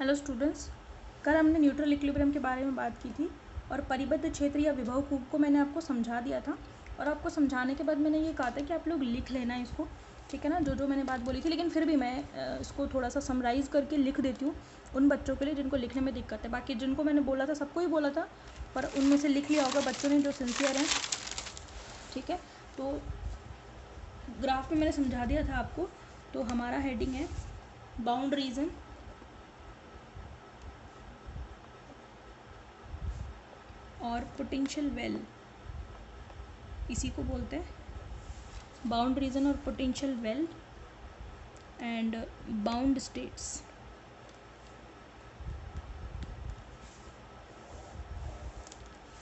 Hello students, कल हमने neutral equilibrium के बारे में बात की थी और परिबद्ध क्षेत्र या विभव कूप को मैंने आपको समझा दिया था। और आपको समझाने के बाद मैंने ये कहा था कि आप लोग लिख लेना इसको, ठीक है ना, जो जो मैंने बात बोली थी। लेकिन फिर भी मैं इसको थोड़ा सा समराइज़ करके लिख देती हूँ उन बच्चों के लिए जिनको लिखने में दिक्कत है। बाकी जिनको मैंने बोला था सबको ही बोला था, पर उनमें से लिख लिया होगा बच्चों ने जो सिंसियर हैं, ठीक है। तो ग्राफ में मैंने समझा दिया था आपको। तो हमारा हेडिंग है बाउंड रीजन और पोटेंशियल वेल, इसी को बोलते हैं बाउंड रीजन और potential well and bound states.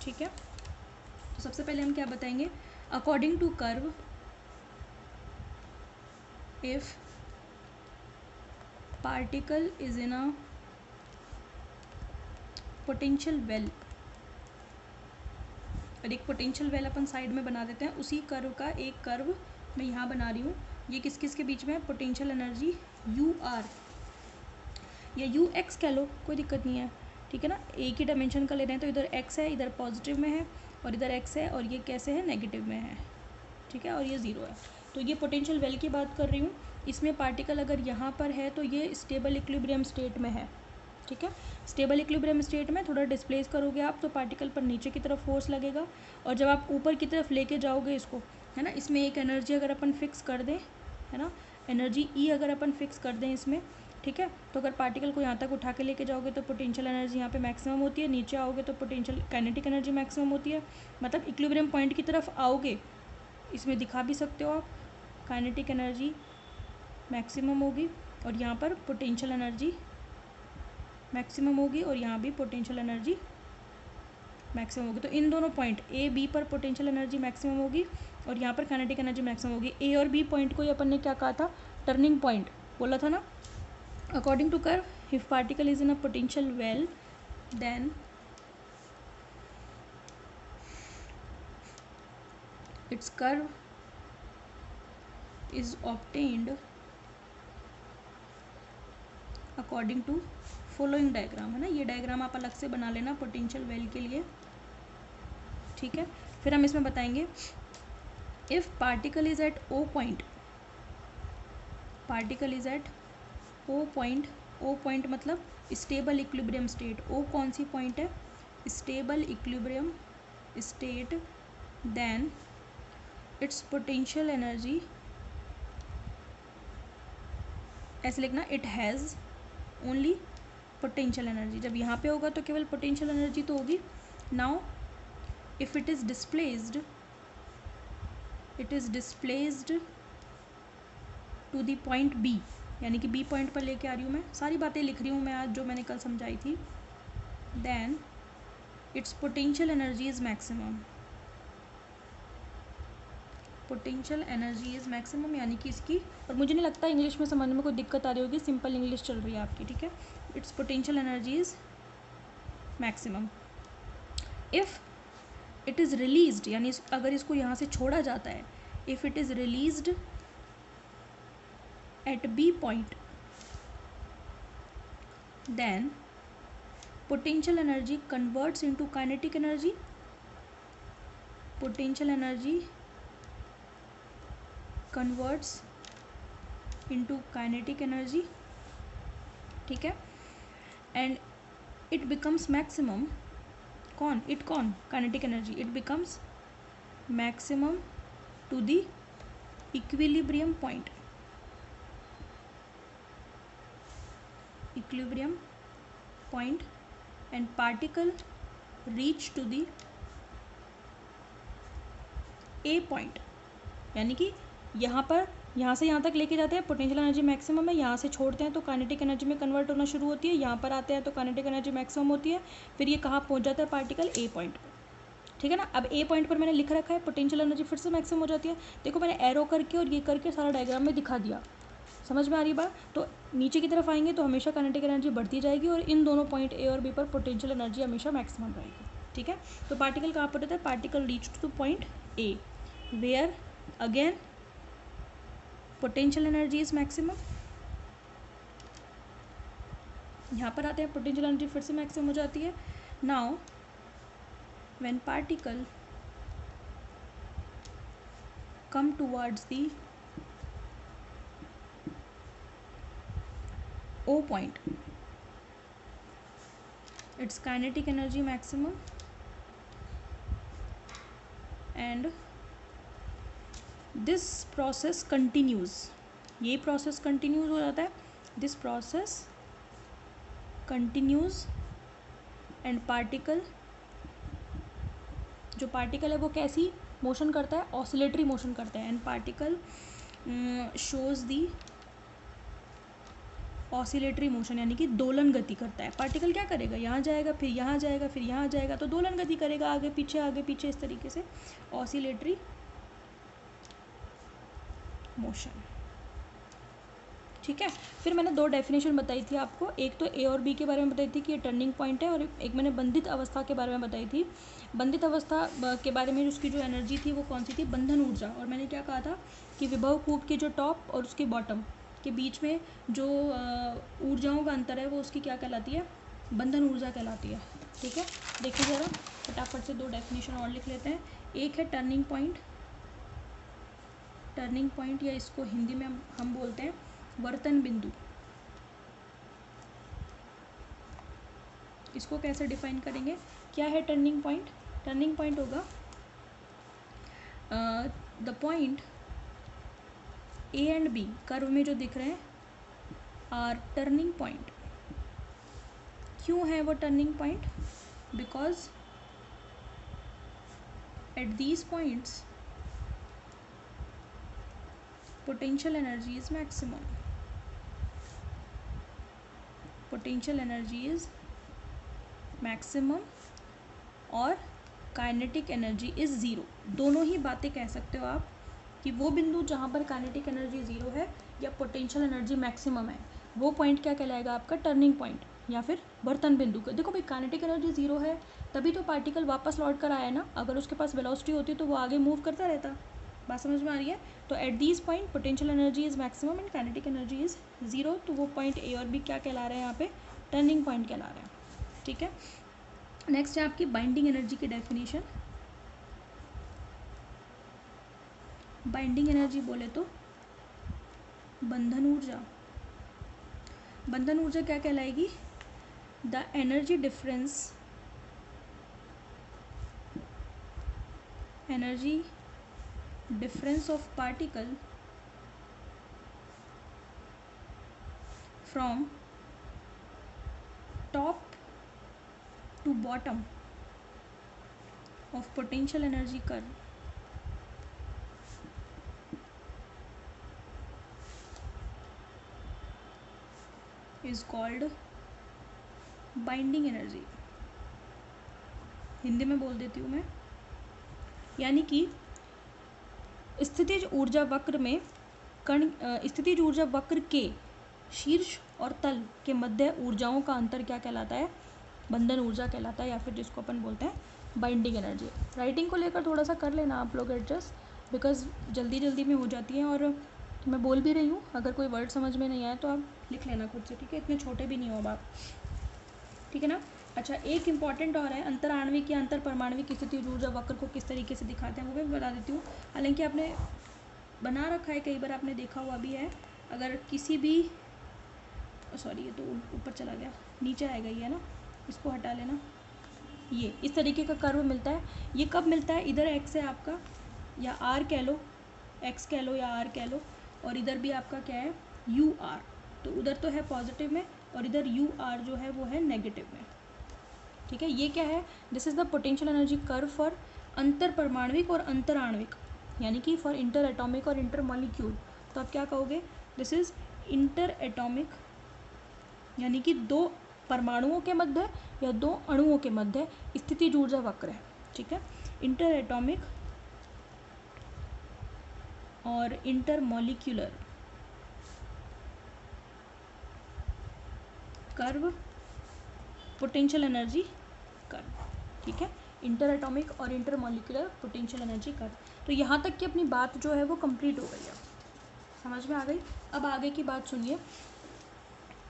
ठीक है, तो सबसे पहले हम क्या बताएंगे, according to curve if particle is in a potential well, और एक पोटेंशियल वेल अपन साइड में बना देते हैं। उसी कर्व का एक कर्व मैं यहाँ बना रही हूँ। ये किस किस के बीच में है, पोटेंशियल एनर्जी यू आर या यू एक्स कह लो, कोई दिक्कत नहीं है, ठीक है ना। एक ही डायमेंशन का ले रहे हैं तो इधर एक्स है, इधर पॉजिटिव में है, और इधर एक्स है, और ये कैसे है, नेगेटिव में है, ठीक है, और ये ज़ीरो है। तो ये पोटेंशियल वेल की बात कर रही हूँ। इसमें पार्टिकल अगर यहाँ पर है तो ये स्टेबल इक्विलिब्रियम स्टेट में है, ठीक है। स्टेबल इक्विलिब्रियम स्टेट में थोड़ा डिस्प्लेस करोगे आप तो पार्टिकल पर नीचे की तरफ फोर्स लगेगा, और जब आप ऊपर की तरफ लेके जाओगे इसको, है ना, इसमें एक एनर्जी अगर अपन फिक्स कर दें, है ना, एनर्जी ई अगर अपन फिक्स कर दें इसमें, ठीक है, तो अगर पार्टिकल को यहाँ तक उठा के लेके जाओगे तो पोटेंशियल एनर्जी यहाँ पे मैक्सिमम होती है, नीचे आओगे तो पोटेंशियल काइनेटिक एनर्जी मैक्सिमम होती है। मतलब इक्विलिब्रियम पॉइंट की तरफ आओगे, इसमें दिखा भी सकते हो आप, काइनेटिक एनर्जी मैक्सिमम होगी और यहाँ पर पोटेंशियल एनर्जी मैक्सिमम होगी, और यहाँ भी पोटेंशियल एनर्जी मैक्सिमम होगी। तो इन दोनों पॉइंट ए बी पर पोटेंशियल एनर्जी मैक्सिमम होगी और यहाँ पर काइनेटिक एनर्जी मैक्सिमम होगी। ए और बी पॉइंट को ही अपन ने क्या कहा था, टर्निंग पॉइंट बोला था ना। According to curve if particle is in a potential well then its curve is obtained according to following diagram, है ना। ये डायग्राम आप अलग से बना लेना पोटेंशियल वेल के लिए, ठीक है। फिर हम इसमें बताएंगे if particle is at O point, particle is at O point, O point मतलब स्टेबल इक्विलिब्रियम स्टेट। ओ कौन सी पॉइंट है, stable equilibrium state, then its potential energy, ऐसे लिखना, it has only potential energy. जब यहाँ पे होगा तो केवल पोटेंशियल एनर्जी तो होगी। Now if it is displaced, it is displaced to the point B, यानी कि बी पॉइंट पर लेके आ रही हूँ मैं, सारी बातें लिख रही हूँ मैं आज जो मैंने कल समझाई थी। Then its potential energy is maximum, potential energy is maximum, यानी कि इसकी, और मुझे नहीं लगता इंग्लिश में समझने में कोई दिक्कत आ रही होगी, सिंपल इंग्लिश चल रही है आपकी, ठीक है। Its potential energy is maximum if it is released, यानी अगर इसको यहाँ से छोड़ा जाता है, if it is released at B point then potential energy converts into kinetic energy, potential energy converts into kinetic energy, ठीक है, एंड इट बिकम्स मैक्सिमम, कौन, इट कौन, kinetic energy, it becomes maximum to the equilibrium point, equilibrium point and particle reach to the A point, यानी कि यहाँ पर, यहाँ से यहाँ तक लेके जाते हैं, पोटेंशियल एनर्जी मैक्सिमम है, यहाँ से छोड़ते हैं तो काइनेटिक एनर्जी में कन्वर्ट होना शुरू होती है, यहाँ पर आते हैं तो काइनेटिक एनर्जी मैक्सिमम होती है, फिर ये कहाँ पहुँच जाता है पार्टिकल, ए पॉइंट पर, ठीक है ना। अब ए पॉइंट पर मैंने लिख रखा है पोटेंशियल एनर्जी फिर से मैक्सिमम हो जाती है। देखो मैंने एरो करके और ये करके सारा डायग्राम में दिखा दिया, समझ में आ रही बात। तो नीचे की तरफ आएंगे तो हमेशा काइनेटिक एनर्जी बढ़ती जाएगी और इन दोनों पॉइंट ए और बी पर पोटेंशियल एनर्जी हमेशा मैक्सिमम रहेगी, ठीक है। तो पार्टिकल कहाँ पर रहता है, particle reach to point A where again potential energy is maximum, यहाँ पर आते हैं, पोटेंशियल एनर्जी फिर से मैक्सिमम हो जाती है. Now when particle come towards the O point, its kinetic energy maximum and this process continues. ये process continues हो जाता है. This process continues and particle, जो particle है वो कैसी motion करता है, oscillatory motion करता है, and particle shows the oscillatory motion, यानी कि दोलन गति करता है. पार्टिकल क्या करेगा, यहाँ जाएगा, फिर यहाँ जाएगा, फिर यहाँ जाएगा, तो दोलन गति करेगा, आगे पीछे इस तरीके से ऑसिलेटरी मोशन. ठीक है. फिर मैंने दो डेफिनेशन बताई थी आपको, एक तो ए और बी के बारे में बताई थी कि ये टर्निंग पॉइंट है, और एक मैंने बंधित अवस्था के बारे में बताई थी. बंधित अवस्था के बारे में उसकी जो एनर्जी थी वो कौन सी थी, बंधन ऊर्जा. और मैंने क्या कहा था कि विभव कूप के जो टॉप और उसके बॉटम के बीच में जो ऊर्जाओं का अंतर है वो उसकी क्या कहलाती है, बंधन ऊर्जा कहलाती है. ठीक है. देखिए ज़रा फटाफट से दो डेफिनेशन और लिख लेते हैं. एक है टर्निंग पॉइंट. टर्निंग पॉइंट या इसको हिंदी में हम बोलते हैं वर्तन बिंदु. इसको कैसे डिफाइन करेंगे, क्या है टर्निंग पॉइंट. टर्निंग पॉइंट होगा the point A and B curve में जो दिख रहे हैं आर टर्निंग पॉइंट. क्यों है वो turning point, because at these points potential energy is maximum. Potential energy is maximum और काइनेटिक एनर्जी इज़ ज़ीरो. दोनों ही बातें कह सकते हो आप कि वो बिंदु जहाँ पर काइनेटिक एनर्जी ज़ीरो है या पोटेंशियल एनर्जी मैक्सिमम है, वो पॉइंट क्या कहलाएगा आपका, टर्निंग पॉइंट या फिर वर्तन बिंदु. देखो भाई, काइनेटिक एनर्जी ज़ीरो है तभी तो पार्टिकल वापस लौट कर आया ना. अगर उसके पास वेलोसिटी होती तो वो आगे मूव करता रहता. बात समझ में आ रही है. तो at these point potential energy is maximum and kinetic energy is zero. तो वो पॉइंट ए और बी क्या कहला रहे हैं यहाँ पे, टर्निंग पॉइंट कहला रहे हैं. ठीक है. नेक्स्ट है आपकी बाइंडिंग एनर्जी की डेफिनेशन. बाइंडिंग एनर्जी बोले तो बंधन ऊर्जा. बंधन ऊर्जा क्या कहलाएगी, the energy difference of particle from top to bottom of potential energy curve is called binding energy. Hindi में बोल देती हूँ मैं, यानी कि स्थितिज ऊर्जा वक्र में स्थितिज ऊर्जा वक्र के शीर्ष और तल के मध्य ऊर्जाओं का अंतर क्या कहलाता है, बंधन ऊर्जा कहलाता है, या फिर जिसको अपन बोलते हैं बाइंडिंग एनर्जी. राइटिंग को लेकर थोड़ा सा कर लेना आप लोग एडजस्ट, बिकॉज जल्दी में हो जाती है और मैं बोल भी रही हूँ. अगर कोई वर्ड समझ में नहीं आया तो आप लिख लेना खुद से. ठीक है. इतने छोटे भी नहीं हो अब आप. ठीक है ना. अच्छा, एक इम्पॉर्टेंट और है, अंतर आणविक या अंतर परमाणविक स्थितिज ऊर्जा वक्र को किस तरीके से दिखाते हैं वो भी बता देती हूँ. हालांकि आपने बना रखा है, कई बार आपने देखा हुआ भी है. अगर किसी भी सॉरी, ये तो ऊपर चला गया, नीचे आएगा ये, है ना, इसको हटा लेना. ये इस तरीके का कर्व मिलता है. ये कब मिलता है, इधर एक्स है आपका या आर कह लो, एक्स कह लो या आर कह लो, और इधर भी आपका क्या है, यू आर. तो उधर तो है पॉजिटिव में और इधर यू आर जो है वो है नेगेटिव में. ठीक है. ये क्या है, this is the potential energy curve for अंतर परमाणविक और अंतर आणविक, यानी कि फॉर इंटर एटॉमिक और इंटर मॉलिक्यूल. तो आप क्या कहोगे, दिस इज़ इंटर एटॉमिक, यानी कि दो परमाणुओं के मध्य या दो अणुओं के मध्य स्थितिज ऊर्जा वक्र है. ठीक है. इंटर एटॉमिक और inter molecular curve potential energy curve. ठीक है. इंटर एटॉमिक और inter molecular potential energy curve. तो यहाँ तक की अपनी बात जो है वो कंप्लीट हो गई है, समझ में आ गई. अब आगे की बात सुनिए.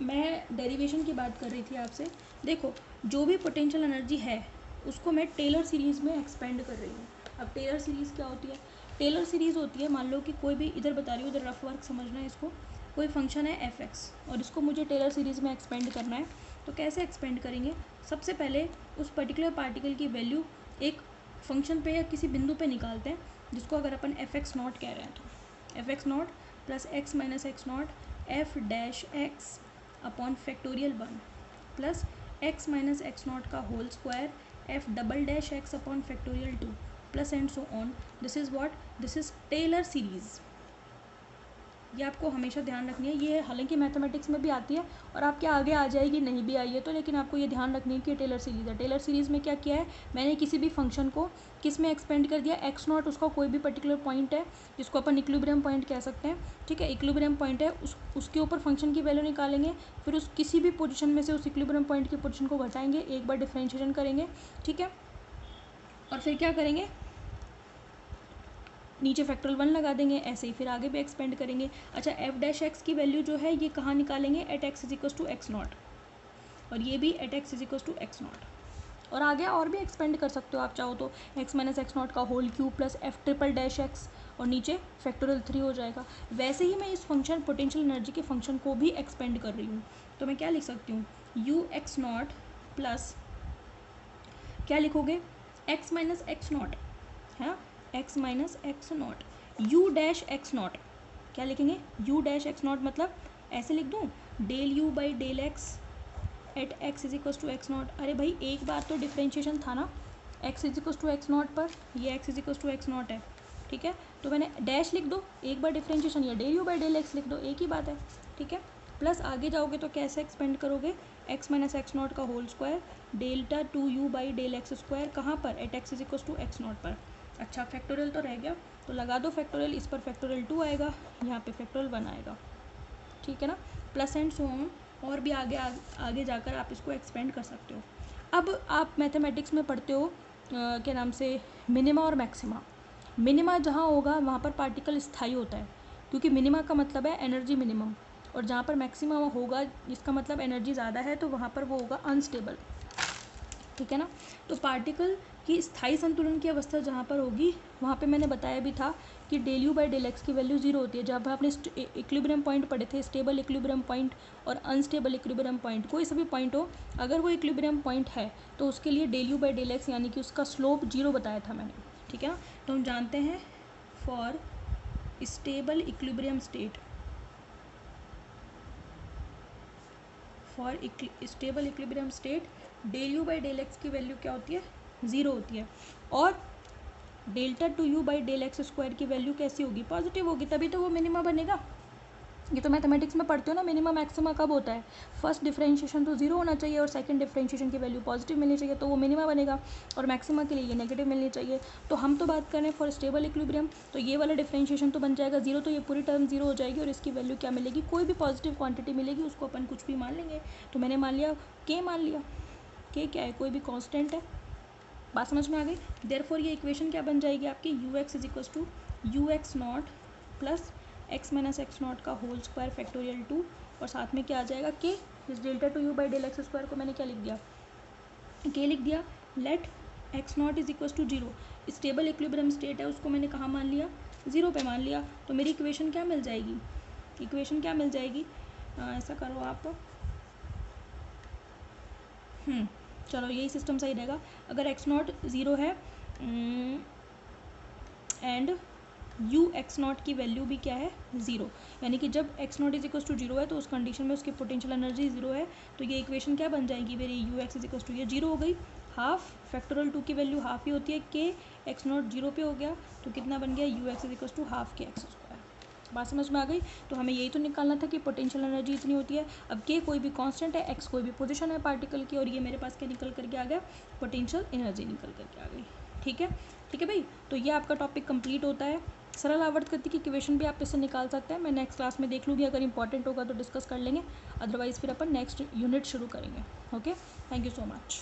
मैं डेरिवेशन की बात कर रही थी आपसे। देखो, जो भी पोटेंशियल एनर्जी है उसको मैं टेलर सीरीज़ में एक्सपेंड कर रही हूँ। अब टेलर सीरीज़ क्या होती है? टेलर सीरीज़ होती है, मान लो कि कोई भी, इधर बता रही हूँ, इधर रफ वर्क समझना है इसको। कोई फंक्शन है f(x) और इसको मुझे टेलर सीरीज़ में एक्सपेंड करना है। तो कैसे एक्सपेंड करेंगे? सबसे पहले उस पर्टिकुलर पार्टिकल की वैल्यू एक फंक्शन पे या किसी बिंदु पे निकालते हैं, जिसको अगर अपन f(x0) कह रहे हैं तो f(x0) plus x minus x0 f dash x upon factorial 1 plus x minus x0 का whole square f double dash x upon factorial 2 plus and so on. This is what? This is Taylor series. ये आपको हमेशा ध्यान रखनी है। ये हालांकि mathematics में भी आती है और आपके आगे आ जाएगी, नहीं भी आई है तो, लेकिन आपको ये ध्यान रखनी है कि टेलर सीरीज़ है। टेलर सीरीज़ में क्या किया है मैंने? किसी भी फंक्शन को किस में एक्सपेंड कर दिया? x0 उसका कोई भी पर्टिकुलर पॉइंट है जिसको अपन इक्विलिब्रियम पॉइंट कह सकते हैं, ठीक है। इक्विलिब्रियम पॉइंट है, उसके ऊपर फंक्शन की वैल्यू निकालेंगे, फिर उस किसी भी पोजिशन में से उस इक्विलिब्रियम पॉइंट की पोजिशन को घटाएंगे, एक बार डिफ्रेंशिएशन करेंगे, ठीक है। और फिर क्या करेंगे? नीचे फैक्टोरियल 1 लगा देंगे, ऐसे ही फिर आगे भी एक्सपेंड करेंगे। अच्छा, एफ डैश एक्स की वैल्यू जो है ये कहाँ निकालेंगे? At X is equals to x0, और ये भी at X is equals to x0। और आगे और भी एक्सपेंड कर सकते हो आप चाहो तो, x माइनस x0 का whole cube plus F triple dash X, और नीचे फैक्टोरियल 3 हो जाएगा। वैसे ही मैं इस फंक्शन पोटेंशियल एनर्जी के फंक्शन को भी एक्सपेंड कर रही हूँ। तो मैं क्या लिख सकती हूँ? ux0 प्लस क्या लिखोगे? x माइनस x0 है ना, x minus x0 u dash x0। क्या लिखेंगे? u डैश x0 मतलब ऐसे लिख दूँ, del u by del x at x is equals to x0। अरे भाई एक बार तो डिफ्रेंशिएशन था ना x is equals to x0 पर, ये x is equals to x0 है, ठीक है। तो मैंने डैश लिख दो, एक बार डिफ्रेंशिएशन, या del u by del x लिख दो, एक ही बात है, ठीक है। प्लस आगे जाओगे तो कैसे एक्सपेंड करोगे? x माइनस x0 का whole square delta 2u by del X square, कहाँ पर? At x is equals to x0 पर। अच्छा, फैक्टोरियल तो रह गया, तो लगा दो फैक्टोरियल, इस पर फैक्टोरियल 2 आएगा, यहाँ पे फैक्टोरियल 1 आएगा, ठीक है ना। प्लस एंड सो ऑन, और भी आगे जाकर आप इसको एक्सपेंड कर सकते हो। अब आप मैथमेटिक्स में पढ़ते हो क्या नाम से, मिनिमा और मैक्सिमा। मिनिमा जहाँ होगा वहाँ पर पार्टिकल स्थायी होता है, क्योंकि मिनिमा का मतलब है एनर्जी मिनिमम, और जहाँ पर मैक्सिमा होगा जिसका मतलब एनर्जी ज़्यादा है, तो वहाँ पर वो होगा अनस्टेबल, ठीक है ना। तो पार्टिकल की स्थायी संतुलन की अवस्था जहाँ पर होगी, वहाँ पे मैंने बताया भी था कि del U by del X की वैल्यू 0 होती है। जब आपने इक्विलिब्रियम पॉइंट पढ़े थे, स्टेबल इक्विलिब्रियम पॉइंट और अनस्टेबल इक्विलिब्रियम पॉइंट, कोई सभी पॉइंट हो, अगर वो इक्विलिब्रियम पॉइंट है तो उसके लिए del U by del X यानी कि उसका स्लोप 0 बताया था मैंने, ठीक है ना। तो हम जानते हैं for stable equilibrium state, for stable equilibrium state del U by del X की वैल्यू क्या होती है? 0 होती है। और delta 2u by del X square की वैल्यू कैसी होगी? पॉजिटिव होगी, तभी तो वो मिनिमा बनेगा। ये तो मैथमेटिक्स में पढ़ते हो ना, मिनिमा मैक्सिमा कब होता है? फर्स्ट डिफरेंशिएशन तो 0 होना चाहिए और सेकंड डिफरेंशिएशन की वैल्यू पॉजिटिव मिलनी चाहिए, तो वो मिनिमा बनेगा, और मैक्सिमा के लिए ये नेगेटिव मिलनी चाहिए। तो हम तो बात कर रहे हैं फॉर स्टेबल इक्विलिब्रियम, तो ये वाला डिफरेंशिएशन तो बन जाएगा 0, तो ये पूरी टर्म 0 हो जाएगी, और इसकी वैल्यू क्या मिलेगी? कोई भी पॉजिटिव क्वान्टिटी मिलेगी, उसको अपन कुछ भी मान लेंगे। तो मैंने मान लिया k, मान लिया k क्या है? कोई भी कॉन्स्टेंट है। बात समझ में आ गई? देयरफॉर ये इक्वेशन क्या बन जाएगी आपकी? ux is equals to ux0 plus x minus x0 का होल स्क्वायर फैक्टोरियल 2, और साथ में क्या आ जाएगा? k। इस delta 2u by del X square को मैंने क्या लिख दिया? k लिख दिया। Let x0 is equals to 0, stable equilibrium state है, उसको मैंने कहाँ मान लिया? 0 पे मान लिया। तो मेरी इक्वेशन क्या मिल जाएगी? इक्वेशन क्या मिल जाएगी? ऐसा करो आप, चलो यही सिस्टम सही रहेगा। अगर x0 0 है एंड ux0 की वैल्यू भी क्या है? 0, यानी कि जब x0 इज इक्वल्स टू 0 है तो उस कंडीशन में उसकी पोटेंशियल एनर्जी 0 है, तो ये इक्वेशन क्या बन जाएगी मेरी? ux इज इक्वल्स टू, ये 0 हो गई, हाफ फैक्टोरियल 2 की वैल्यू हाफ ही होती है, k x0 0 पे हो गया, तो कितना बन गया? ux is equals to half k x स्क्वायर। बात समझ में आ गई? तो हमें यही तो निकालना था कि पोटेंशियल एनर्जी इतनी होती है। अब k कोई भी कांस्टेंट है, x कोई भी पोजीशन है पार्टिकल की, और ये मेरे पास क्या निकल करके आ गया? पोटेंशियल एनर्जी निकल करके आ गई, ठीक है। ठीक है भाई, तो ये आपका टॉपिक कंप्लीट होता है। सरल आवर्तगति की इक्वेशन भी आप इससे निकाल सकते हैं। मैं नेक्स्ट क्लास में देख लूँगी, अगर इंपॉर्टेंट होगा तो डिस्कस कर लेंगे, अदरवाइज़ फिर अपन नेक्स्ट यूनिट शुरू करेंगे। Okay, thank you so much.